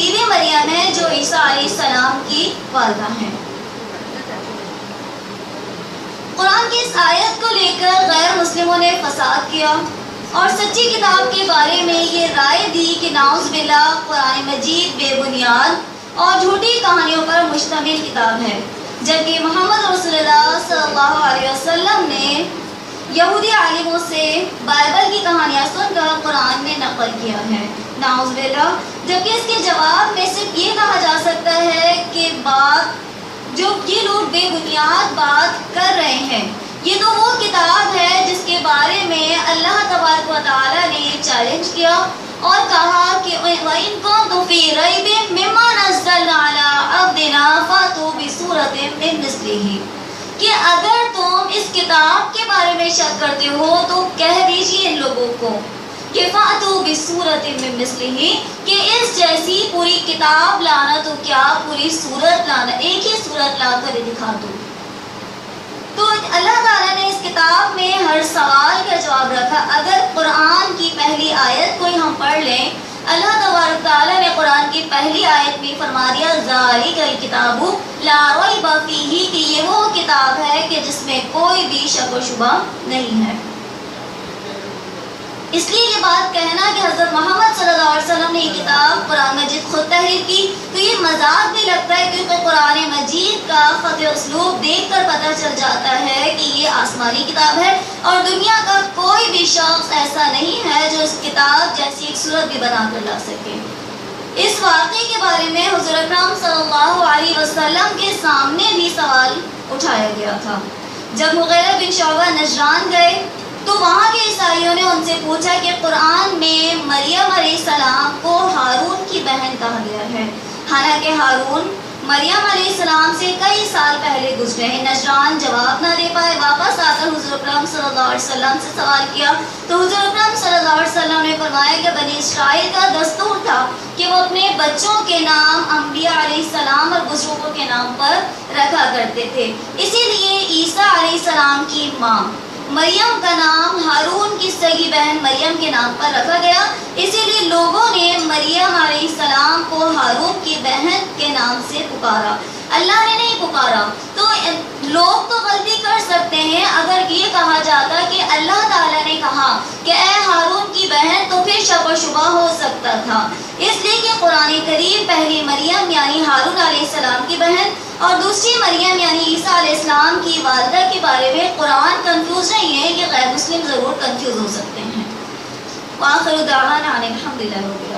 بیوی مریم ہے جو عیسیٰ علیہ السلام کی والدہ ہیں۔ قرآن کی اس آیت کو لے کر غیر مسلموں نے فساد کیا اور سچی کتاب کے بارے میں یہ رائے دی کہ نعوذ باللہ قرآن مجید بے بنیاد اور جھوٹی کہانیوں پر مشتمل کتاب ہے، جبکہ محمد رسول اللہ صلی اللہ علیہ وسلم نے یہودی عالموں سے بائبل کی کہانیاں سن کر قرآن میں نقل کیا ہے، نعوذ باللہ۔ جبکہ اس کے جواب میں صرف یہ کہا جا سکتا ہے کہ یہ لوگ بے بنیاد بات کر رہے ہیں، یہ تو وہ کتاب ہے جس کے بارے میں اللہ تبارک و تعالیٰ نے چیلنج کیا اور کہا کہ وَإِن كُنتُمْ فِي رَيْبٍ مِّمَّا نَزَّلْنَا عَلَىٰ عَبْدِنَا فَأْتُوا بِسُورَةٍ مِّن مِّثْلِهِ، کہ اگر تم اس کتاب کے بارے میں شک کرتے ہو تو کہہ دیجیے ان لوگوں کو کہ فَأْتُوا بِسُورَةٍ مِّن مِّثْلِهِ، کہ اس جیسی پوری کتاب لانا تو کیا پوری سورت لانا، ایک ہی سورت لا کر دکھا دو۔ تو اللہ تعالیٰ نے اس کتاب میں ہر سوال کا جواب رکھا۔ اگر قرآن کی پہلی آیت کوئی ہم پڑھ لیں، اللہ تبارک تعالیٰ نے قرآن کی پہلی آیت میں فرما دیا ذالک الکتاب لا ریب فیہ، کہ یہ وہ کتاب ہے کہ جس میں کوئی بھی شک و شبہ نہیں ہے۔ اس لیے یہ بات کہنا کہ حضرت محمد صلی اللہ علیہ وسلم نے یہ کتاب قرآن مجید خود تحریر کی تو یہ مذاق بھی لگتا ہے، کیونکہ قرآن مجید کا خط اسلوب دیکھ کر پتہ چل جاتا ہے کہ یہ آسمانی کتاب ہے اور دنیا کا کوئی بھی شخص ایسا نہیں ہے جو اس کتاب جیسی ایک صورت بھی بنا کر لا سکے۔ اس واقعے کے بارے میں حضور اکرم صلی اللہ علیہ وسلم کے سامنے بھی سوال اٹھایا گیا تھا۔ جب مغیرہ بن شعبہ نجران گئے تو وہاں کے عیسائیوں نے ان سے پوچھا کہ قرآن میں مریم علیہ السلام کو ہارون کی بہن کہا گیا ہے، حالانکہ ہارون مریم علیہ السلام سے کئی سال پہلے گزرے ہیں۔ نجران جواب نہ دے پائے، واپس آ کر حضور اکرم صلی اللہ علیہ وسلم سے سوال کیا تو حضور اکرم صلی اللہ علیہ وسلم نے فرمایا کہ بنی اسرائیل کا دستور تھا کہ وہ اپنے بچوں کے نام انبیاء علیہ السلام اور بزرگوں کے نام پر رکھا کرتے تھے، اسی لیے عیسیٰ علیہ السلام کی ماں مریم کا نام ہارون کی سگی بہن مریم کے نام پر رکھا گیا، اسی لیے لوگوں نے مریم علیہ السلام کو ہارون کی بہن کے نام سے پکارا، اللہ نے نہیں پکارا۔ تو لوگ تو غلطی کر سکتے ہیں، اگر یہ کہا جاتا کہ اللہ تعالیٰ نے کہا کہ اے ہارون کی بہن تو پھر شک و شبہ ہو سکتا تھا، اس لیے کہ قرآن کریم پہلی مریم یعنی ہارون علیہ السلام کی بہن اور دوسری مریم یعنی عیسیٰ علیہ السلام کی والدہ کے بارے میں قرآن کنفیوز نہیں ہے، کہ غیر مسلم ضرور کنفیوز ہو سکتے ہیں۔ وآخر دعوانا ان الحمد للہ۔